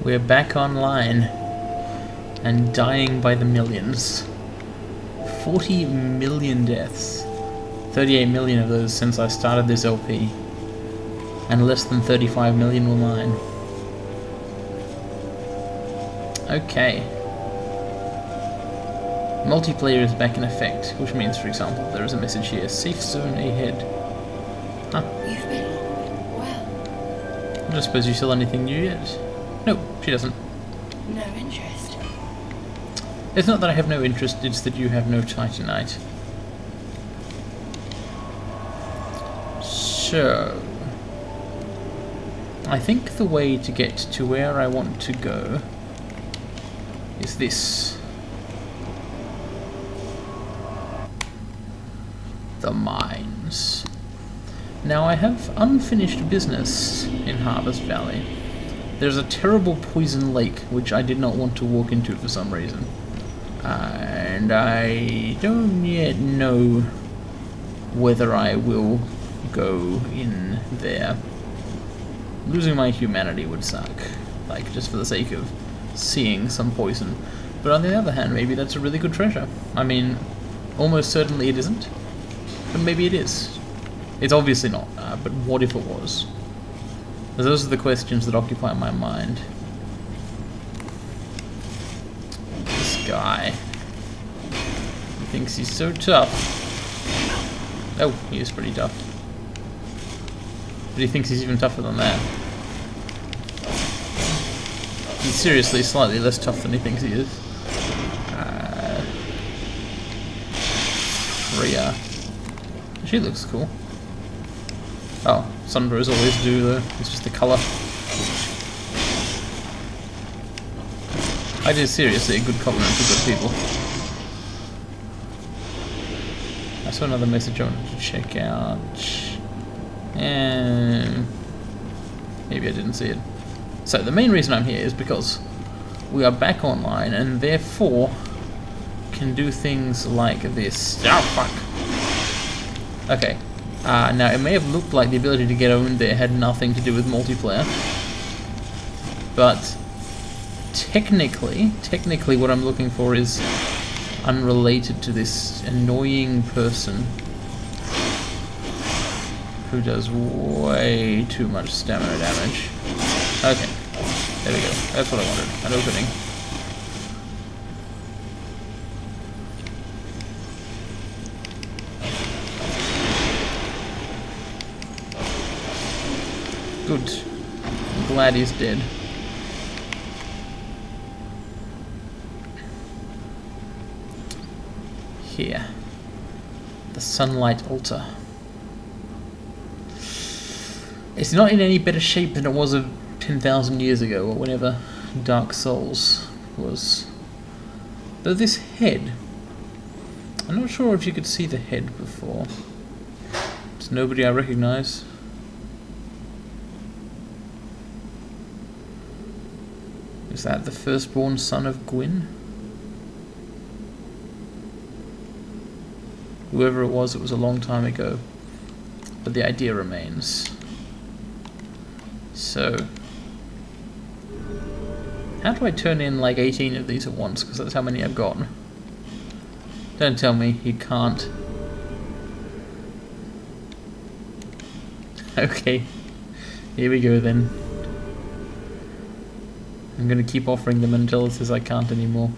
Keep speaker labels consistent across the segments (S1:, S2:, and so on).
S1: We're back online and dying by the millions. 40 million deaths. 38 million of those since I started this LP. And less than 35 million were mine. Okay. Multiplayer is back in effect, which means, for example, there is a message here. Safe zone ahead. Huh.
S2: You've been well.
S1: I don't suppose you sell anything new yet? No, she doesn't.
S2: No interest.
S1: It's not that I have no interest, it's that you have no titanite. So... I think the way to get to where I want to go is this. The mines. Now I have unfinished business in Harvest Valley. There's a terrible poison lake which I did not want to walk into for some reason. And I don't yet know whether I will go in there. Losing my humanity would suck, like just for the sake of seeing some poison. But on the other hand, maybe that's a really good treasure. I mean, almost certainly it isn't, but maybe it is. It's obviously not, but what if it was? Those are the questions that occupy my mind. This guy. He thinks he's so tough. Oh, he is pretty tough. But he thinks he's even tougher than that. He's seriously slightly less tough than he thinks he is. Rhea. She looks cool. Oh, Sunbros always do though, it's just the colour. I did seriously a good covenant for good people. I saw another message I wanted to check out. And maybe I didn't see it. So the main reason I'm here is because we are back online and therefore can do things like this. Oh fuck. Okay. Now it may have looked like the ability to get owned there had nothing to do with multiplayer, but technically what I'm looking for is unrelated to this annoying person who does way too much stamina damage. Okay, there we go. That's what I wanted, an opening. Good. I'm glad he's dead. Here. The Sunlight Altar. It's not in any better shape than it was 10,000 years ago, or whenever Dark Souls was. Though this head... I'm not sure if you could see the head before. It's nobody I recognise. Is that the firstborn son of Gwyn? Whoever it was a long time ago. But the idea remains. So... how do I turn in like 18 of these at once? Because that's how many I've got. Don't tell me you can't. Okay. Here we go then. I'm gonna keep offering them until it says I can't anymore.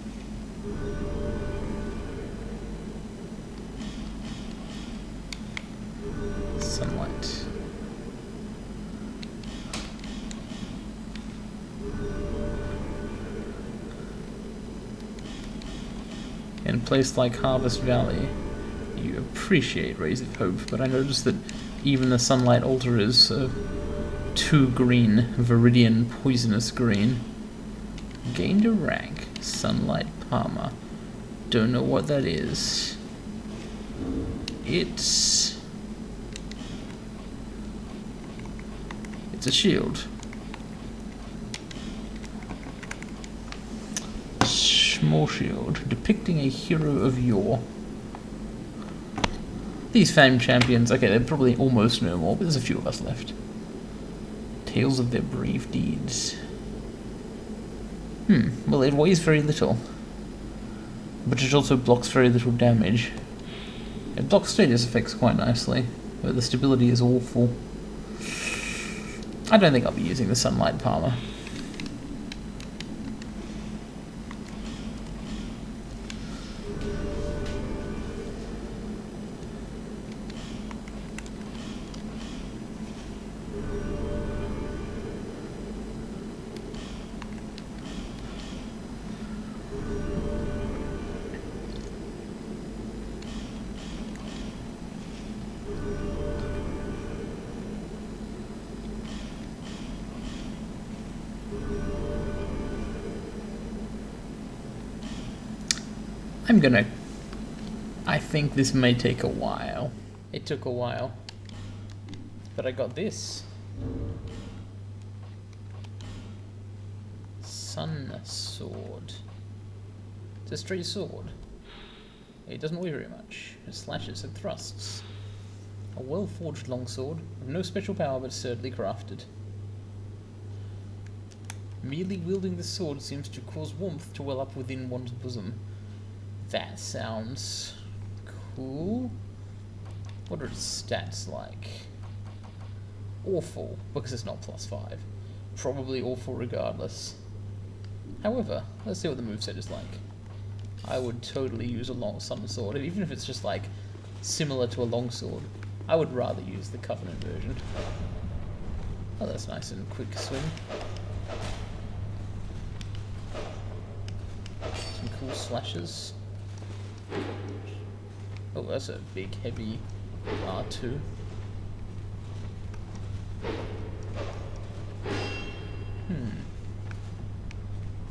S1: Sunlight. In a place like Harvest Valley, you appreciate Rays of Hope, but I noticed that even the Sunlight Altar is too green, Viridian poisonous green. Gained a rank, Sunlight Palmer. Don't know what that is. It's a shield. Small shield, depicting a hero of yore. These famed champions, okay, they're probably almost no more, but there's a few of us left. Tales of their brave deeds. Well, it weighs very little, but it also blocks very little damage. It blocks status effects quite nicely, but the stability is awful. I don't think I'll be using the Sunlight Palmer. I think this may take a while. It took a while. But I got this. Sun Sword. It's a straight sword. It doesn't weigh very much. It slashes and thrusts. A well-forged longsword, with no special power but certainly crafted. Merely wielding the sword seems to cause warmth to well up within one's bosom. That sounds cool. What are its stats like? Awful, because it's not +5. Probably awful regardless. However, let's see what the moveset is like. I would totally use a long sun sword, even if it's just like similar to a longsword. I would rather use the Covenant version. Oh, that's nice and quick swing. Some cool slashes. Oh, that's a big, heavy R2.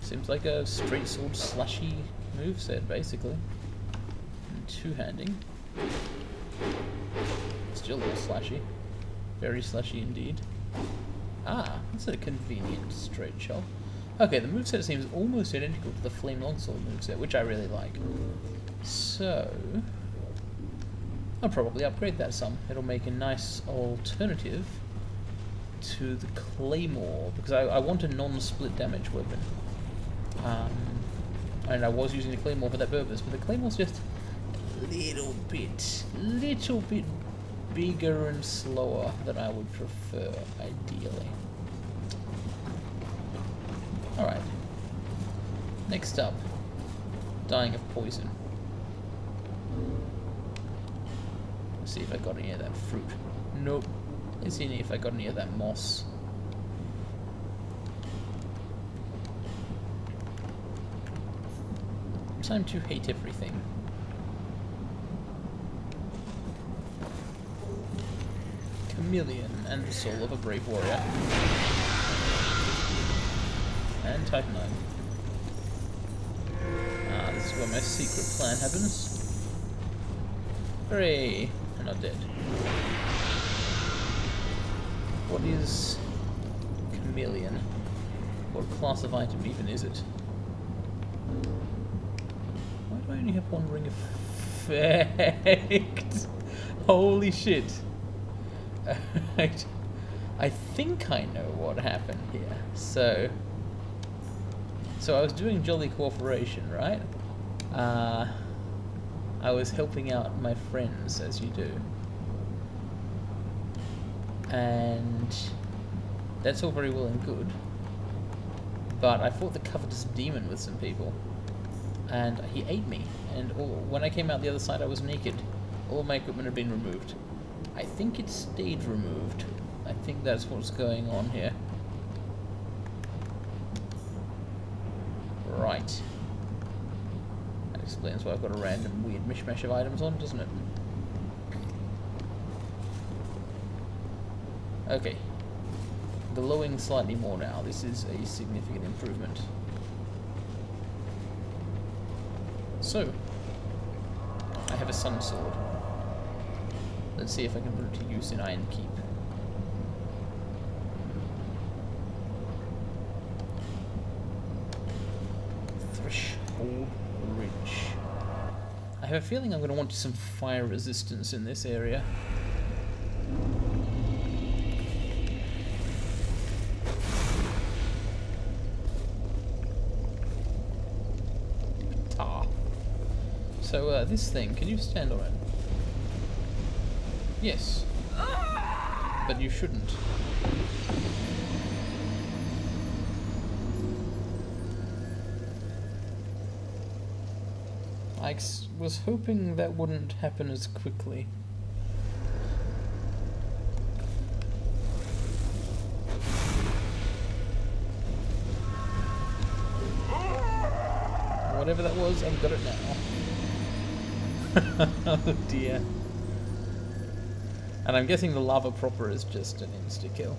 S1: Seems like a straight sword slashy moveset, basically. And two-handing. Still a little slashy. Very slashy indeed. Ah, that's a convenient straight shot. Okay, the moveset seems almost identical to the Flame Longsword moveset, which I really like. So, I'll probably upgrade that some. It'll make a nice alternative to the Claymore, because I want a non-split damage weapon. And I was using the Claymore for that purpose, but the Claymore's just a little bit bigger and slower than I would prefer, ideally. Alright. Next up, dying of poison. Let's see if I got any of that fruit. Nope. Let's see if I got any of that moss. Time to hate everything. Chameleon and the soul of a brave warrior. And Titanite. Ah, this is where my secret plan happens. Hooray! I'm not dead. What is Chameleon? What class of item even is it? Why do I only have one ring effect? Holy shit. I think I know what happened here. So I was doing Jolly Cooperation, right? I was helping out my friends, as you do. And that's all very well and good. But I fought the covetous demon with some people. And he ate me. And when I came out the other side, I was naked. All my equipment had been removed. I think it stayed removed. I think that's what's going on here. Right. That explains why I've got a random weird mishmash of items on, doesn't it? Okay. Glowing slightly more now. This is a significant improvement. So, I have a sun sword. Let's see if I can put it to use in Iron Keep. Threshold Ridge. I have a feeling I'm going to want some fire resistance in this area. So, this thing, can you stand on it? Yes. But you shouldn't. I was hoping that wouldn't happen as quickly. Whatever that was, I've got it now. Oh dear. And I'm guessing the lava proper is just an insta-kill.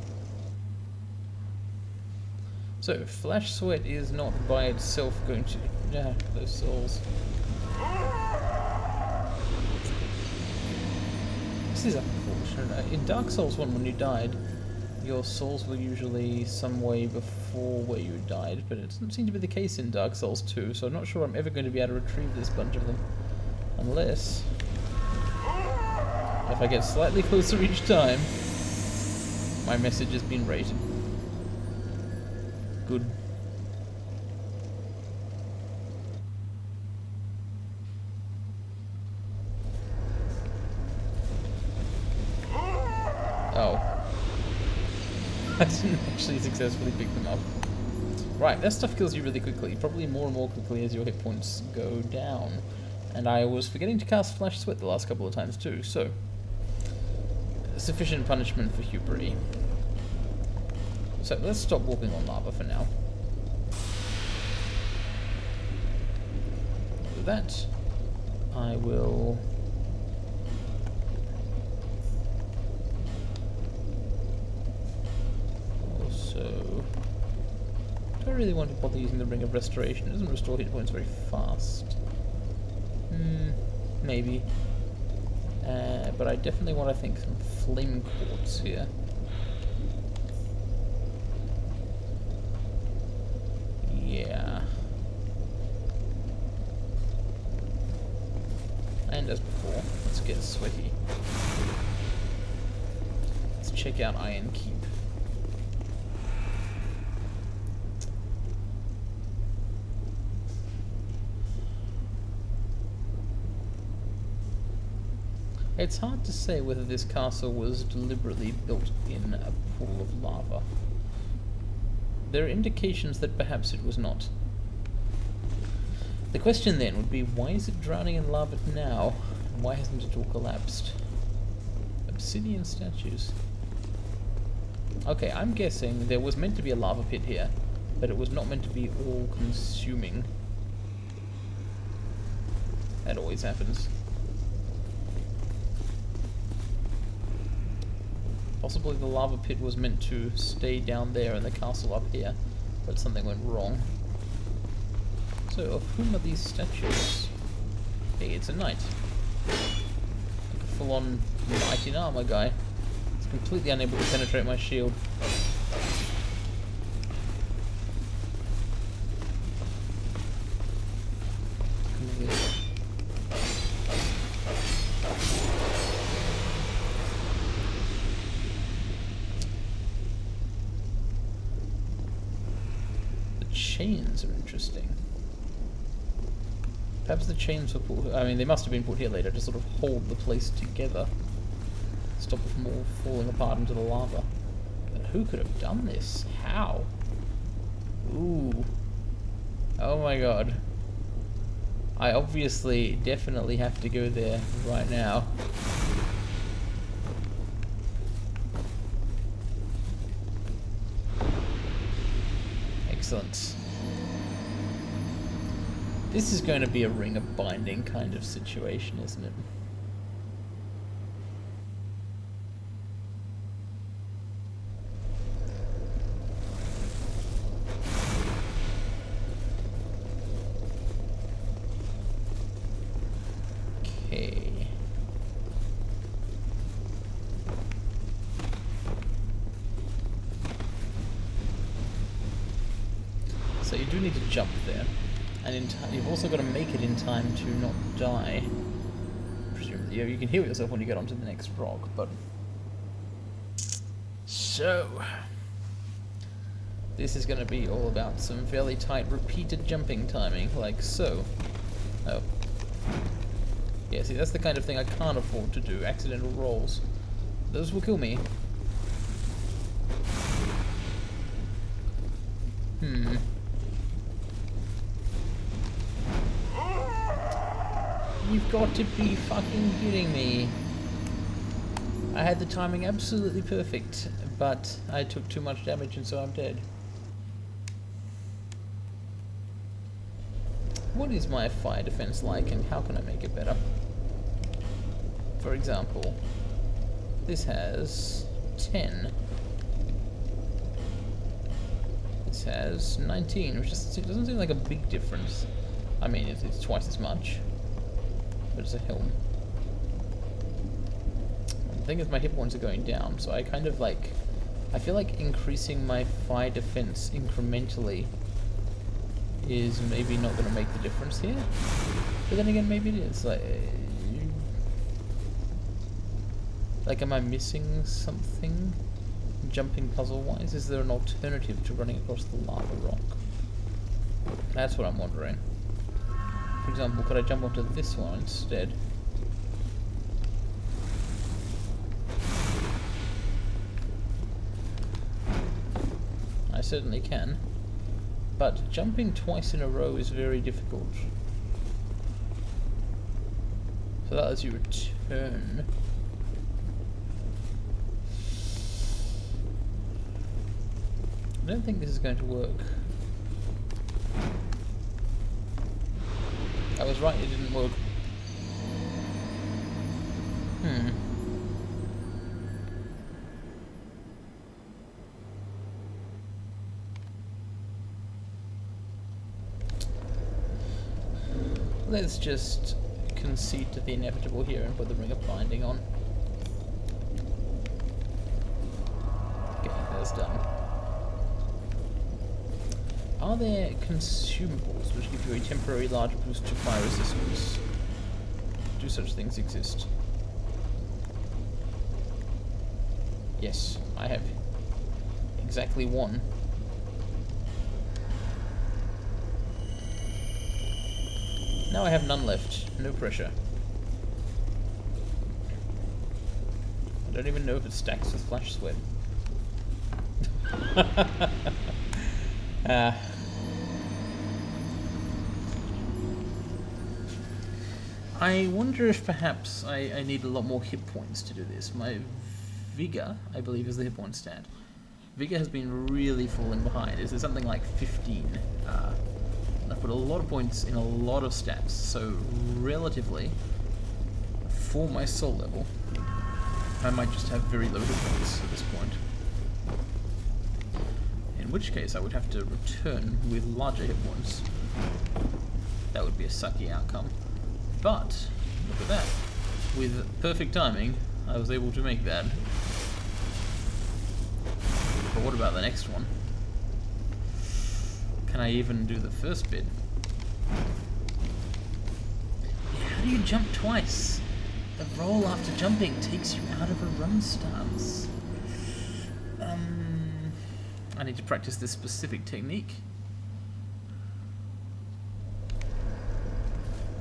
S1: So, Flash Sweat is not by itself going to... Yeah, those souls. This is unfortunate. In Dark Souls 1, when you died, your souls were usually some way before where you died, but it doesn't seem to be the case in Dark Souls 2, so I'm not sure I'm ever going to be able to retrieve this bunch of them. Unless... if I get slightly closer each time, my message has been rated. Good. Oh. I didn't actually successfully pick them up. Right, that stuff kills you really quickly, probably more and more quickly as your hit points go down. And I was forgetting to cast Flash Sweat the last couple of times too, so... sufficient punishment for hubris. So let's stop walking on lava for now. With that, I will... also... do I really want to bother using the Ring of Restoration? It doesn't restore hit points very fast. Maybe. But I definitely want, I think, some flame quartz here. Yeah. And as before, let's get sweaty. Let's check out Iron Keep. It's hard to say whether this castle was deliberately built in a pool of lava. There are indications that perhaps it was not. The question then would be, why is it drowning in lava now? And why hasn't it all collapsed? Obsidian statues. Okay, I'm guessing there was meant to be a lava pit here, but it was not meant to be all-consuming. That always happens. Possibly the lava pit was meant to stay down there and the castle up here, but something went wrong. So, of whom are these statues? Hey, it's a knight. Like a full-on knight in armor guy. It's completely unable to penetrate my shield. Chains are interesting. Perhaps the chains were put... I mean, they must have been put here later to sort of hold the place together. Stop it from all falling apart into the lava. But who could have done this? How? Ooh. Oh my god. I obviously definitely have to go there right now. Excellent. This is going to be a ring of binding kind of situation, isn't it? Okay. So you do need to jump there. And you've also got to make it in time to not die. Presumably, you can heal yourself when you get onto the next rock, but... So... this is going to be all about some fairly tight repeated jumping timing, like so. Oh. Yeah, see, that's the kind of thing I can't afford to do. Accidental rolls. Those will kill me. You've got to be fucking kidding me. I had the timing absolutely perfect, but I took too much damage and so I'm dead. What is my fire defense like and how can I make it better? For example, this has 10. This has 19, which doesn't seem like a big difference. I mean, it's twice as much, but it's a helm. The thing is, my hit points are going down, so I kind of like... I feel like increasing my fire defense incrementally is maybe not going to make the difference here. But then again, maybe it is. Like, am I missing something? Jumping puzzle-wise? Is there an alternative to running across the lava rock? That's what I'm wondering. For example, could I jump onto this one instead? I certainly can. But jumping twice in a row is very difficult. So that lets you return. I don't think this is going to work. I was right, it didn't work. Let's just concede to the inevitable here and put the Ring of Binding on. Okay, that's done. Are there consumables which give you a temporary large boost to fire resistance? Do such things exist? Yes, I have exactly one. Now I have none left. No pressure. I don't even know if it stacks with Flash Sweat. I wonder if perhaps I need a lot more hit points to do this. My Vigor, I believe, is the hit point stat. Vigor has been really falling behind. Is there something like 15? I put a lot of points in a lot of stats, so relatively, for my soul level, I might just have very low hit points at this point. In which case I would have to return with larger hit points. That would be a sucky outcome. But, look at that. With perfect timing, I was able to make that. But what about the next one? Can I even do the first bit? How do you jump twice? The roll after jumping takes you out of a run stance. I need to practice this specific technique.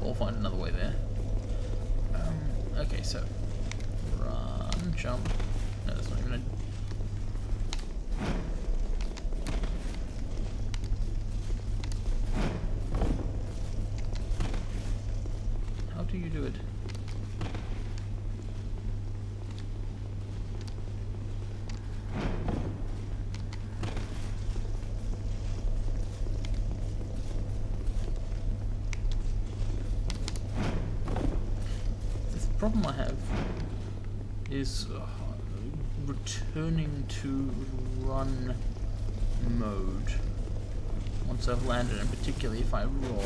S1: We'll find another way there. Okay, so run, jump. No, that's not even a... How do you do it? The problem I have is returning to run mode once I've landed, and particularly if I roll.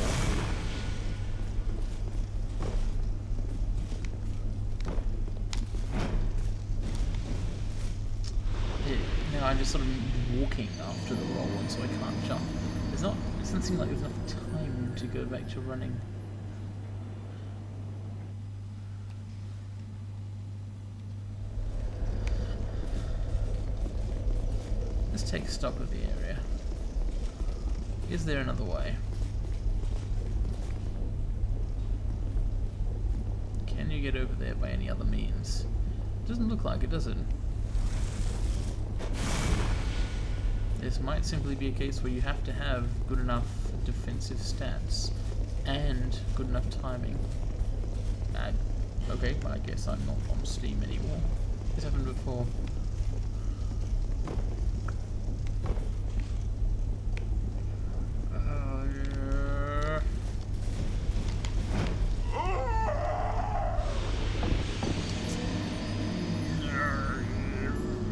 S1: I'm just sort of walking after the roll, and so I can't jump. It doesn't seem like there's enough time to go back to running. Let's take stock of the area. Is there another way? get over there by any other means? Doesn't look like it, does it? This might simply be a case where you have to have good enough defensive stats and good enough timing. Okay, well, I guess I'm not on Steam anymore. This happened before.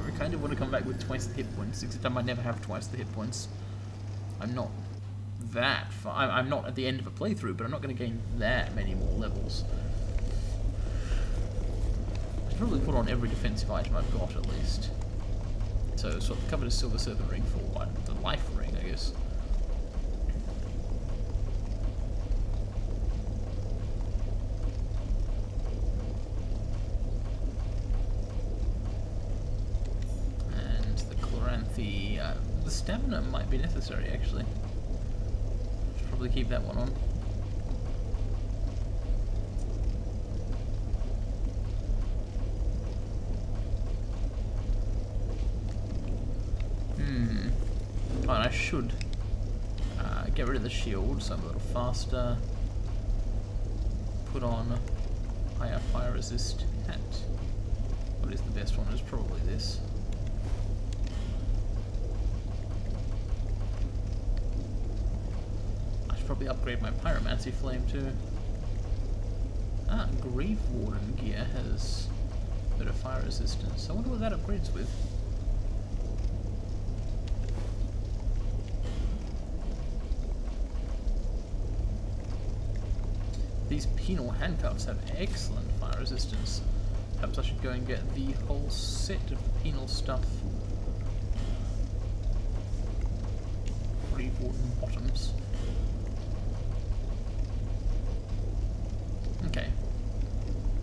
S1: I kind of want to come back with twice the hit points, except I might never have twice the hit points. I'm not that far. I'm not at the end of a playthrough, but I'm not going to gain that many more levels. I should probably put on every defensive item I've got at least. So swap the coveted silver serpent ring for what? The life ring, I guess. The stamina might be necessary, actually. Should probably keep that one on. Oh, and I should get rid of the shield so I'm a little faster. Put on higher fire resist hat. What is the best one? It's probably this. Probably upgrade my pyromancy flame too. Grave Warden gear has a bit of fire resistance. I wonder what that upgrades with. These penal handcuffs have excellent fire resistance. Perhaps I should go and get the whole set of the penal stuff. Grave Warden bottoms. Okay,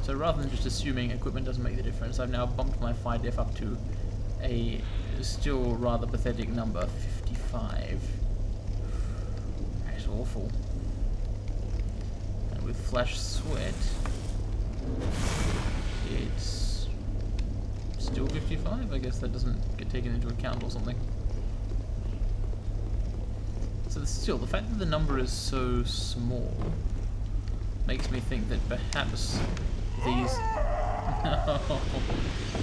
S1: so rather than just assuming equipment doesn't make the difference, I've now bumped my fire def up to a still rather pathetic number, 55. That's awful. And with Flash Sweat, it's still 55. I guess that doesn't get taken into account or something. So still, the fact that the number is so small makes me think that perhaps these...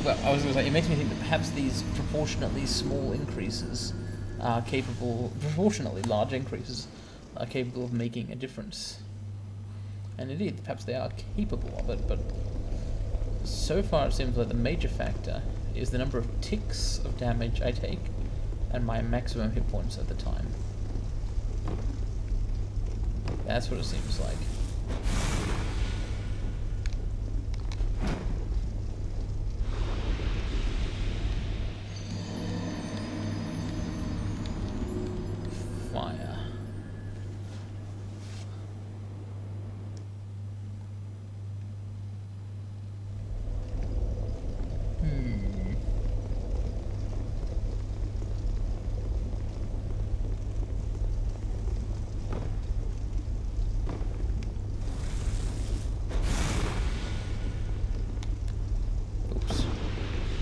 S1: Well, I was going to say, it makes me think that perhaps these proportionately small increases are capable... Proportionately large increases are capable of making a difference. And indeed, perhaps they are capable of it, but so far it seems like the major factor is the number of ticks of damage I take and my maximum hit points at the time. That's what it seems like. Fire.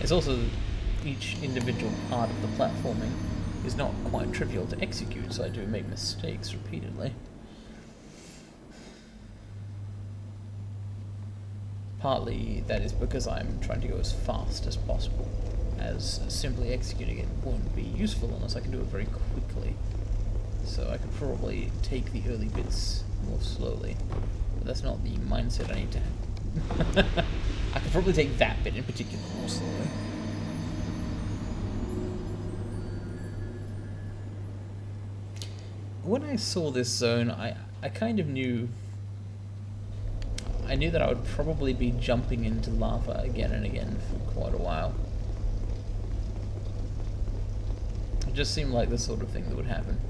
S1: It's also each individual part of the platforming is not quite trivial to execute, so I do make mistakes repeatedly. Partly that is because I'm trying to go as fast as possible, as simply executing it won't be useful unless I can do it very quickly. So I could probably take the early bits more slowly, but that's not the mindset I need to have. I could probably take that bit in particular more slowly. When I saw this zone, I kind of knew... I knew that I would probably be jumping into lava again and again for quite a while. It just seemed like the sort of thing that would happen.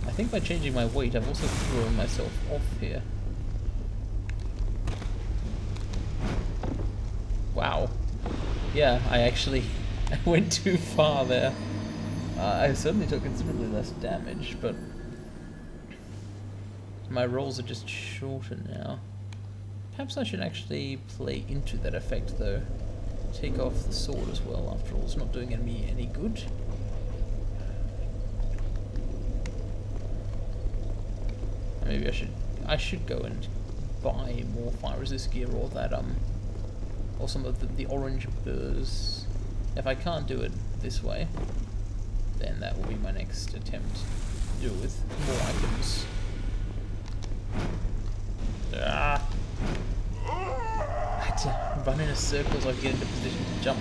S1: I think by changing my weight, I've also thrown myself off here. Wow. Yeah, I actually went too far there. I certainly took considerably less damage, but My rolls are just shorter now. Perhaps I should actually play into that effect though. Take off the sword as well, after all, it's not doing me any good. Maybe I should go and buy more fire resist gear or that or some of the orange burrs. If I can't do it this way, then that will be my next attempt to do it with more items. Ah! I had to run in a circle so I get into position to jump.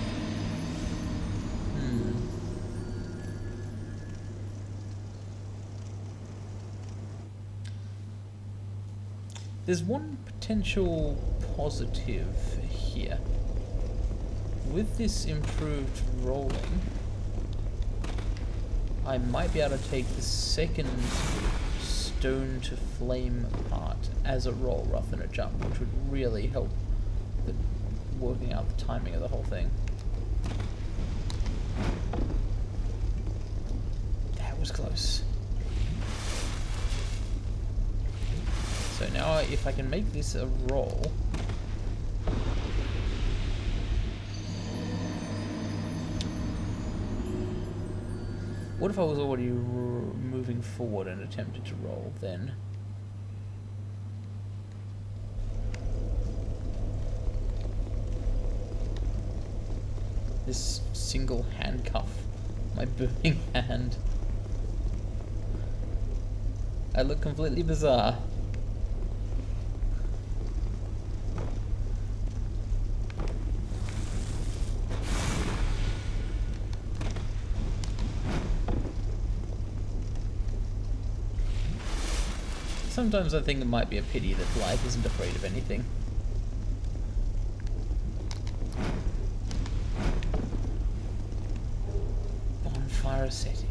S1: There's one potential positive here. With this improved rolling, I might be able to take the second stone to flame part as a roll rather than a jump, which would really help working out the timing of the whole thing. That was close. So now if I can make this a roll, what if I was already moving forward and attempted to roll then? This single handcuff, my burning hand. I look completely bizarre. Sometimes I think it might be a pity that life isn't afraid of anything. Bonfire ascetic.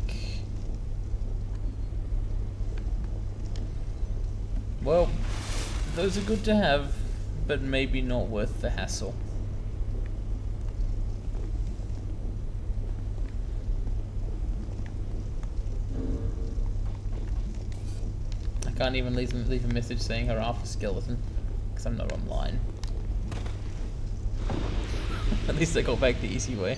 S1: Well, those are good to have, but maybe not worth the hassle. I can't even leave a message saying hurrah for skeleton, because I'm not online. At least I got back the easy way.